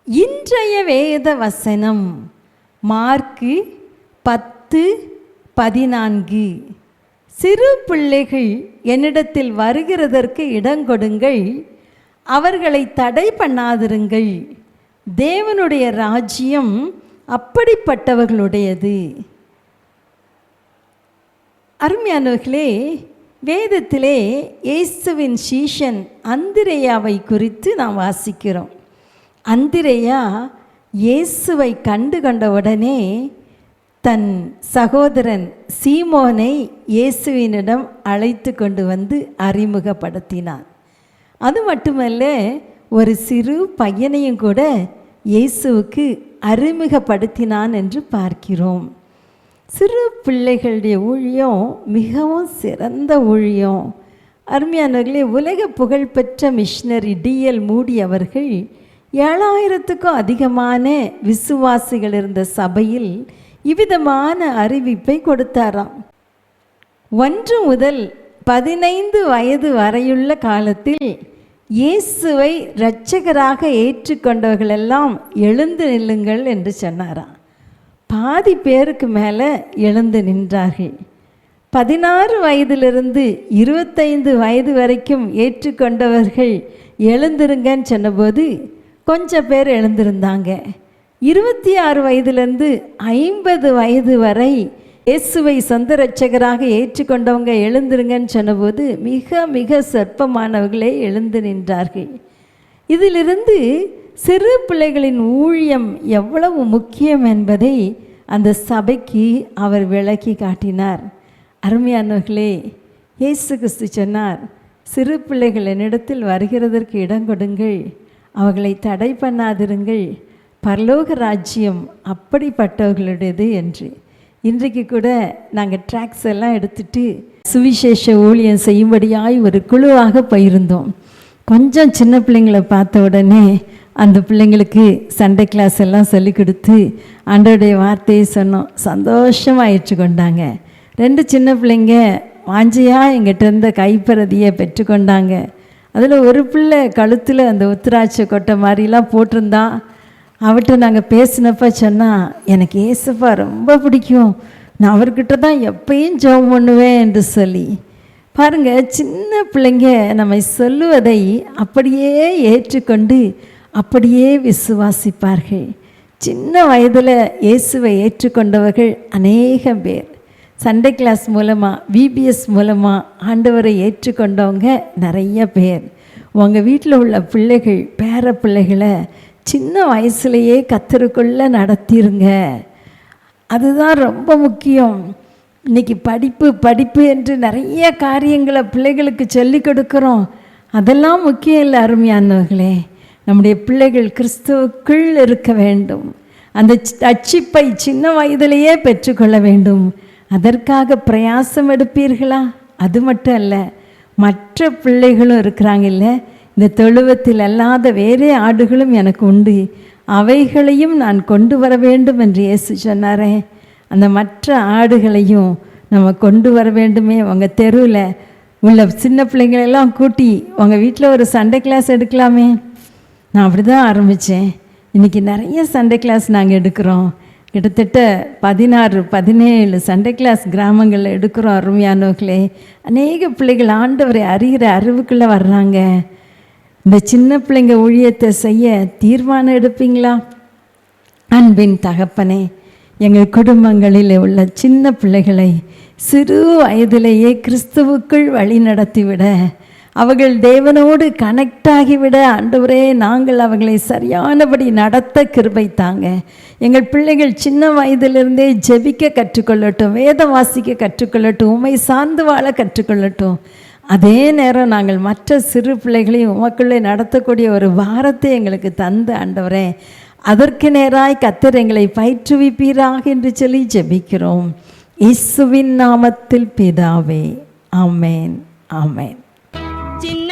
இன்றைய வேத வசனம் மார்க்கு 10:14. சிறு பிள்ளைகள் என்னிடத்தில் வருகிறதற்கு இடங்கொடுங்கள், அவர்களை தடை பண்ணாதிருங்கள். தேவனுடைய ராஜ்யம் அப்படிப்பட்டவர்களுடையது. அருமையானவர்களே, வேதத்திலே இயேசுவின் சீஷன் அந்திரேயாவை குறித்து நாம் வாசிக்கிறோம். அந்திரேயா இயேசுவை கண்டவுடனே தன் சகோதரன் சீமோனை இயேசுவினிடம் அழைத்து கொண்டு வந்து அறிமுகப்படுத்தினான். அது மட்டுமல்ல, ஒரு சிறு பையனையும் கூட இயேசுவுக்கு அறிமுகப்படுத்தினான் என்று பார்க்கிறோம். சிறு பிள்ளைகளுடைய ஊழியம் மிகவும் சிறந்த ஊழியம். அருமையானவர்களே, உலக புகழ்பெற்ற மிஷனரி D.L. மூடி அவர்கள் 7000க்கும் அதிகமான விசுவாசிகள் இருந்த சபையில் இவ்விதமான அறிவிப்பை கொடுத்தாராம். 1 முதல் 15 வயது வரையுள்ள காலத்தில் இயேசுவை இரட்சகராக ஏற்றுக்கொண்டவர்களெல்லாம் எழுந்து நில்லுங்கள் என்று சொன்னாராம். பாதி பேருக்கு மேலே எழுந்து நின்றார்கள். 16 வயதிலிருந்து 25 வயது வரைக்கும் ஏற்றுக்கொண்டவர்கள் எழுந்திருங்கன்னு சொன்னபோது கொஞ்சம் பேர் எழுந்திருந்தாங்க. 26 வயதிலிருந்து 50 வயது வரை இயேசுவை சொந்த இரட்சகராக ஏற்றுக்கொண்டவங்க எழுந்திருங்கன்னு சொன்னபோது மிக மிக சொற்பமானவர்களே எழுந்து நின்றார்கள். இதிலிருந்து சிறு பிள்ளைகளின் ஊழியம் எவ்வளவு முக்கியம் என்பதை அந்த சபைக்கு அவர் விளக்கி காட்டினார். அருமையானவர்களே, இயேசு கிறிஸ்து சொன்னார், சிறு பிள்ளைகள் என்னிடத்தில் வருகிறதற்கு இடம் கொடுங்கள், அவர்களை தடை பண்ணாதிருங்கள், பரலோக ராஜ்யம் அப்படிப்பட்டவர்களுடையது என்று. இன்றைக்கு கூட நாங்கள் ட்ராக்ஸ் எல்லாம் எடுத்துகிட்டு சுவிசேஷ ஊழியம் செய்யும்படியாய் ஒரு குழுவாக போயிருந்தோம். கொஞ்சம் சின்ன பிள்ளைங்களை பார்த்த உடனே அந்த பிள்ளைங்களுக்கு சண்டே கிளாஸ் எல்லாம் சொல்லி கொடுத்து ஆண்டவருடைய வார்த்தையை சொன்னோம். சந்தோஷமாக ஏற்றுக்கொண்டாங்க. 2 சின்ன பிள்ளைங்க வாஞ்சியாக எங்கிட்ட இருந்த கைப்பறதியை பெற்றுக்கொண்டாங்க. அதில் ஒரு பிள்ளை கழுத்தில் அந்த உத்திராட்ச கொட்டை மாதிரிலாம் போட்டிருந்தான். அவர்கிட்ட நாங்கள் பேசினப்ப சொன்னால், எனக்கு ஏசப்பா ரொம்ப பிடிக்கும், நான் அவர்கிட்ட தான் எப்பயும் ஜெபம் பண்ணுவேன் என்று சொல்லி. பாருங்கள், சின்ன பிள்ளைங்க நம்ம சொல்லுவதை அப்படியே ஏற்றுக்கொண்டு அப்படியே விசுவாசிப்பார்கள். சின்ன வயதில் இயேசுவை ஏற்றுக்கொண்டவர்கள் அநேக பேர். சண்டே கிளாஸ் மூலமாக, VBS மூலமாக ஆண்டவரை ஏற்றுக்கொண்டவங்க நிறைய பேர். உங்கள் வீட்டில் உள்ள பிள்ளைகள், பேர பிள்ளைகளை சின்ன வயசுலேயே கத்தருக்குள்ளே நடத்திருங்க. அதுதான் ரொம்ப முக்கியம். இன்றைக்கி படிப்பு படிப்பு என்று நிறைய காரியங்களை பிள்ளைகளுக்கு சொல்லிக் கொடுக்குறோம். அதெல்லாம் முக்கியம் இல்லை அருமையானவர்களே. நம்முடைய பிள்ளைகள் கிறிஸ்துவுக்குள் இருக்க வேண்டும். அந்த ரட்சிப்பை சின்ன வயதிலேயே பெற்றுக்கொள்ள வேண்டும். அதற்காக பிரயாசம் எடுப்பீர்களா? அது மட்டும் அல்ல, மற்ற பிள்ளைகளும் இருக்கிறாங்க இல்லை, இந்த தொழுவத்தில் அல்லாத வேறே ஆடுகளும் எனக்கு உண்டு, அவைகளையும் நான் கொண்டு வர வேண்டும் என்று இயேசு சொன்னாரே. அந்த மற்ற ஆடுகளையும் நம்ம கொண்டு வர வேண்டுமே. உங்கள் தெருவில் உள்ள சின்ன பிள்ளைங்களெல்லாம் கூட்டி உங்கள் வீட்டில் ஒரு சண்டே கிளாஸ் எடுக்கலாமே. நான் அப்படி தான் ஆரம்பித்தேன். இன்றைக்கி நிறைய சண்டே கிளாஸ் நாங்கள் எடுக்கிறோம். கிட்டத்தட்ட 16-17 சண்டே கிளாஸ் கிராமங்களில் எடுக்கிறோம். அருமையானவர்களே, அநேக பிள்ளைகள் ஆண்டவரை அறிகிற அறிவுக்குள்ளே வர்றாங்க. இந்த சின்ன பிள்ளைங்க ஊழியத்தை செய்ய தீர்மானம் எடுப்பீங்களா? அன்பின் தகப்பனே, எங்கள் குடும்பங்களில் உள்ள சின்ன பிள்ளைகளை சிறு வயதிலேயே கிறிஸ்துவுக்குள் வழி நடத்திவிட, அவர்கள் தேவனோடு கனெக்ட் ஆகிவிட ஆண்டவரே, நாங்கள் அவர்களை சரியானபடி நடத்த கிருபை தாங்க. எங்கள் பிள்ளைகள் சின்ன வயதிலிருந்தே ஜெபிக்க கற்றுக்கொள்ளட்டும், வேதம் வாசிக்க கற்றுக்கொள்ளட்டும், உம்மை சார்ந்து வாழ கற்றுக்கொள்ளட்டும். அதே நேரம் நாங்கள் மற்ற சிறு பிள்ளைகளையும் உமக்குள்ளே நடத்தக்கூடிய ஒரு வாரத்தை எங்களுக்கு தந்து ஆண்டவரே, அதற்கு நேராய் கர்த்தர் எங்களை பயிற்றுவிப்பீராக என்று சொல்லி ஜெபிக்கிறோம். இயேசுவின் நாமத்தில் பிதாவே, ஆமேன், ஆமேன். சின்ன